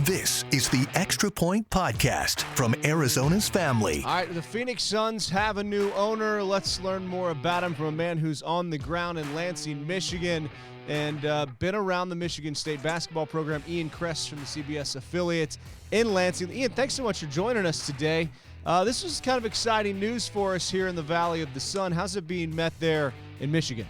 This is the Extra Point Podcast from Arizona's family. All right, the Phoenix Suns have a new owner. Let's learn more about him from a man who's on the ground in Lansing, Michigan, and been around the Michigan State basketball program. Ian Kress from the CBS affiliate in Lansing. Ian, thanks so much for joining us today. This was kind of exciting news for us here in the Valley of the Sun. How's it being met there in Michigan?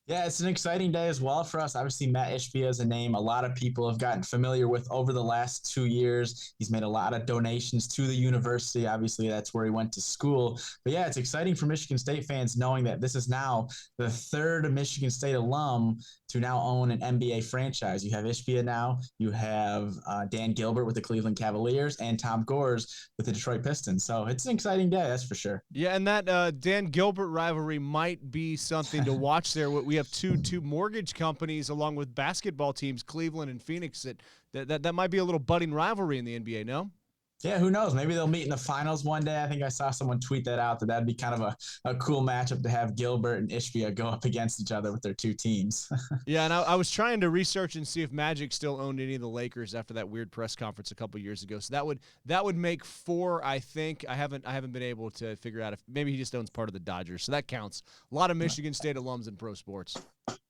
Yeah, it's an exciting day as well for us. Obviously, Mat Ishbia is a name a lot of people have gotten familiar with over the last 2 years. He's made a lot of donations to the university. Obviously, that's where he went to school. But yeah, it's exciting for Michigan State fans knowing that this is now the third Michigan State alum to now own an NBA franchise. You have Ishbia now. You have Dan Gilbert with the Cleveland Cavaliers and Tom Gores with the Detroit Pistons. So it's an exciting day, that's for sure. Yeah, and that Dan Gilbert rivalry might be something to watch there. We have two mortgage companies along with basketball teams, Cleveland and Phoenix, that might be a little budding rivalry in the NBA, no? Yeah, who knows? Maybe they'll meet in the finals one day. I think I saw someone tweet that out, that'd be kind of a cool matchup to have Gilbert and Ishbia go up against each other with their two teams. Yeah, and I was trying to research and see if Magic still owned any of the Lakers after that weird press conference a couple years ago. So that would make four, I think. I haven't been able to figure out if maybe he just owns part of the Dodgers. So that counts. A lot of Michigan State alums in pro sports.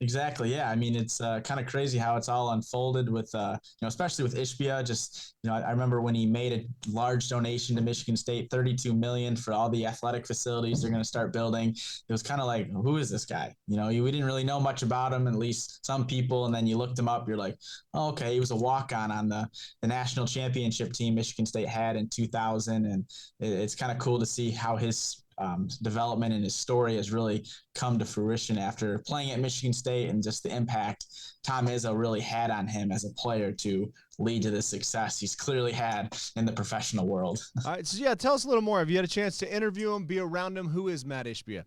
Exactly. Yeah. I mean, it's kind of crazy how it's all unfolded with, especially with Ishbia. Just, I remember when he made a large donation to Michigan State, $32 million for all the athletic facilities they're going to start building. It was kind of like, who is this guy? We didn't really know much about him, at least some people. And then you looked him up. You're like, oh, okay, he was a walk-on the national championship team Michigan State had in 2000. And it's kind of cool to see how his development and his story has really come to fruition after playing at Michigan State, and just the impact Tom Izzo really had on him as a player to lead to the success he's clearly had in the professional world. All right, so yeah, tell us a little more. Have you had a chance to interview him, be around him? Who is Mat Ishbia?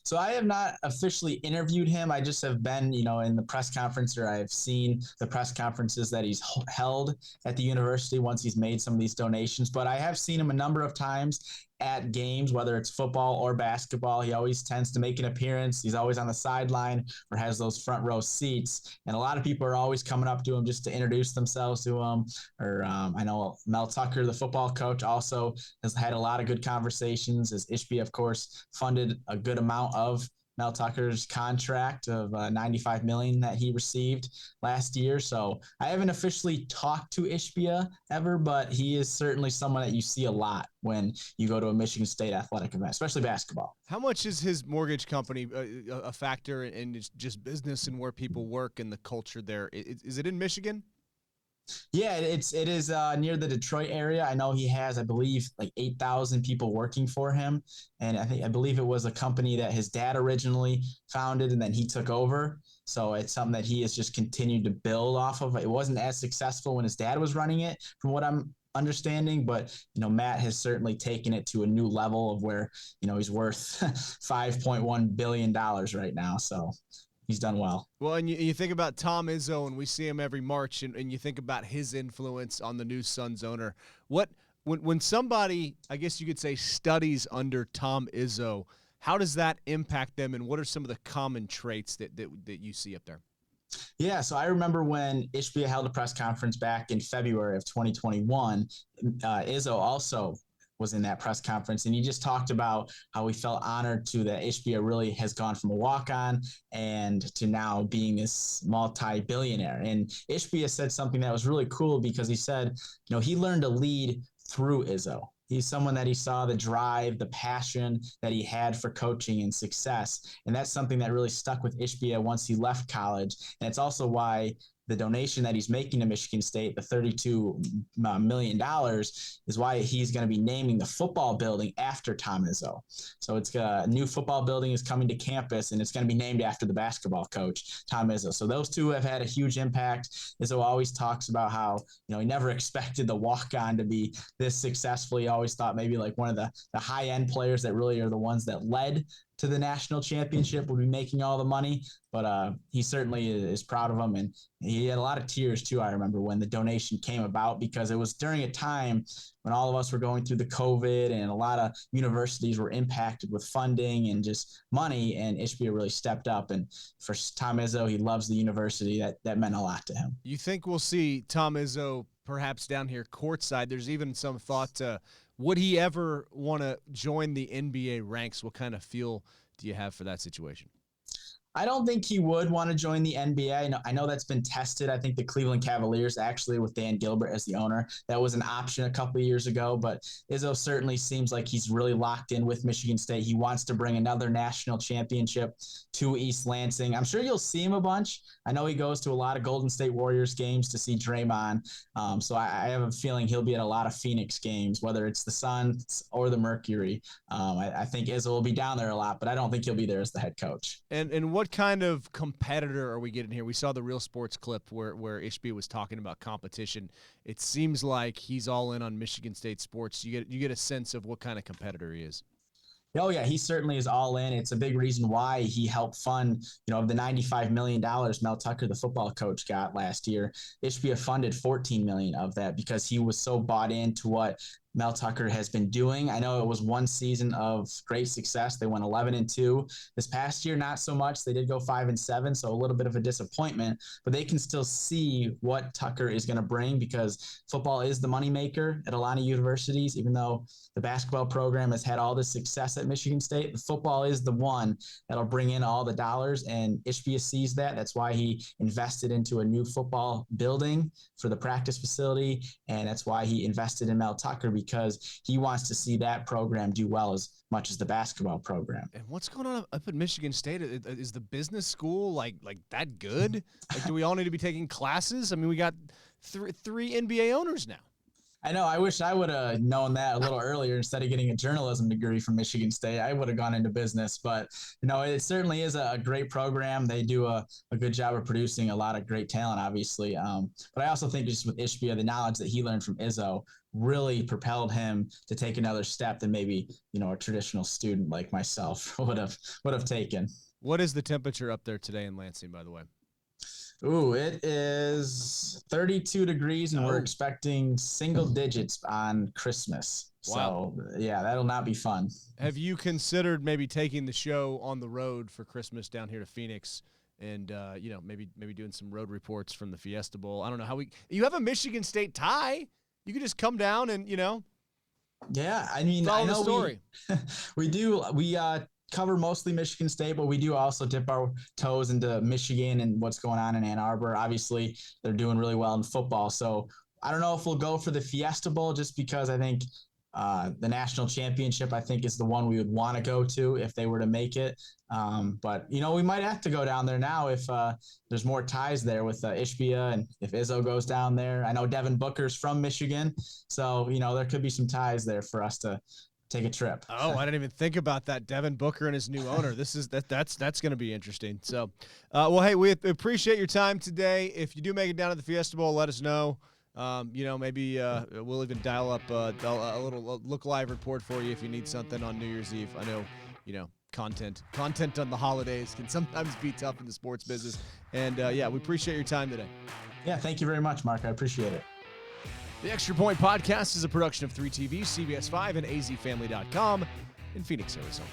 So I have not officially interviewed him. I just have been, in the press conference, or I've seen the press conferences that he's held at the university once he's made some of these donations. But I have seen him a number of times at games, whether it's football or basketball. He always tends to make an appearance. He's always on the sideline or has those front row seats. And a lot of people are always coming up to him just to introduce themselves to him. Or I know Mel Tucker, the football coach, also has had a lot of good conversations, as Ishbia, of course, funded a good amount of Mel Tucker's contract of $95 million that he received last year. So I haven't officially talked to Ishbia ever, but he is certainly someone that you see a lot when you go to a Michigan State athletic event, especially basketball. How much is his mortgage company a factor in just business and where people work and the culture there? Is it in Michigan? Yeah, it is near the Detroit area. I know he has, I believe, like 8,000 people working for him. And I believe it was a company that his dad originally founded and then he took over. So it's something that he has just continued to build off of. It wasn't as successful when his dad was running it, from what I'm understanding, but Mat has certainly taken it to a new level of where he's worth $5.1 billion right now. So he's done well. Well, and you think about Tom Izzo, and we see him every March, and you think about his influence on the new Suns owner. When somebody, I guess you could say, studies under Tom Izzo, how does that impact them, and what are some of the common traits that you see up there? Yeah, so I remember when Ishbia held a press conference back in February of 2021, Izzo also was in that press conference, and he just talked about how he felt honored that Ishbia really has gone from a walk-on and to now being this multi-billionaire. And Ishbia said something that was really cool, because he said, he learned to lead through Izzo. He's someone that he saw the drive, the passion that he had for coaching and success. And that's something that really stuck with Ishbia once he left college. And it's also why the donation that he's making to Michigan State, the $32 million, is why he's going to be naming the football building after Tom Izzo. So it's a new football building is coming to campus, and it's going to be named after the basketball coach, Tom Izzo. So those two have had a huge impact. Izzo always talks about how, he never expected the walk-on to be this successful. He always thought maybe like one of the high-end players that really are the ones that led to the national championship would be making all the money, but he certainly is proud of them. And he had a lot of tears too, I remember, when the donation came about, because it was during a time when all of us were going through the COVID and a lot of universities were impacted with funding and just money, and Ishbia really stepped up. And for Tom Izzo, he loves the university. That meant a lot to him. You think we'll see Tom Izzo perhaps down here courtside. There's even some thought would he ever want to join the NBA ranks? What kind of feel do you have for that situation? I don't think he would want to join the NBA. I know that's been tested. I think the Cleveland Cavaliers, actually, with Dan Gilbert as the owner, that was an option a couple of years ago. But Izzo certainly seems like he's really locked in with Michigan State. He wants to bring another national championship to East Lansing. I'm sure you'll see him a bunch. I know he goes to a lot of Golden State Warriors games to see Draymond. So I have a feeling he'll be at a lot of Phoenix games, whether it's the Suns or the Mercury. I think Izzo will be down there a lot, but I don't think he'll be there as the head coach. And what kind of competitor are we getting here? We saw the Real Sports clip where Ishbia was talking about competition. It seems like he's all in on Michigan State sports. You get a sense of what kind of competitor he is. Oh, yeah, he certainly is all in. It's a big reason why he helped fund, of the $95 million Mel Tucker, the football coach, got last year. Ishbia funded $14 million of that because he was so bought into what Mel Tucker has been doing. I know it was one season of great success. They went 11-2. This past year, not so much. They did go 5-7, so a little bit of a disappointment. But they can still see what Tucker is going to bring because football is the moneymaker at a lot of universities. Even though the basketball program has had all this success at Michigan State, the football is the one that'll bring in all the dollars. And Ishbia sees that. That's why he invested into a new football building for the practice facility, and that's why he invested in Mel Tucker, because he wants to see that program do well as much as the basketball program. And what's going on up at Michigan State? Is the business school like that good? Like, do we all need to be taking classes? I mean, we got three NBA owners now. I know. I wish I would have known that a little earlier. Instead of getting a journalism degree from Michigan State, I would have gone into business. But, it certainly is a great program. They do a good job of producing a lot of great talent, obviously. But I also think just with Ishbia, the knowledge that he learned from Izzo really propelled him to take another step than maybe, a traditional student like myself would have taken. What is the temperature up there today in Lansing, by the way? Ooh, it is 32 degrees, and we're expecting single digits on Christmas. Wow. So, yeah, that'll not be fun. Have you considered maybe taking the show on the road for Christmas down here to Phoenix and, maybe doing some road reports from the Fiesta Bowl? I don't know you have a Michigan State tie. You could just come down and, Yeah, I mean, follow I know the story. We do. We cover mostly Michigan State, but we do also dip our toes into Michigan and what's going on in Ann Arbor. Obviously, they're doing really well in football. So I don't know if we'll go for the Fiesta Bowl just because I think the national championship, I think, is the one we would want to go to if they were to make it. But, we might have to go down there now if there's more ties there with Ishbia and if Izzo goes down there. I know Devin Booker's from Michigan, so, there could be some ties there for us to take a trip. Oh, I didn't even think about that. Devin Booker and his new owner. That's going to be interesting. So, hey, we appreciate your time today. If you do make it down to the Fiesta Bowl, let us know. Maybe we'll even dial up a little look live report for you if you need something on New Year's Eve. I know, content on the holidays can sometimes be tough in the sports business. And we appreciate your time today. Yeah, thank you very much, Mark. I appreciate it. The Extra Point Podcast is a production of 3TV, CBS 5, and azfamily.com in Phoenix, Arizona.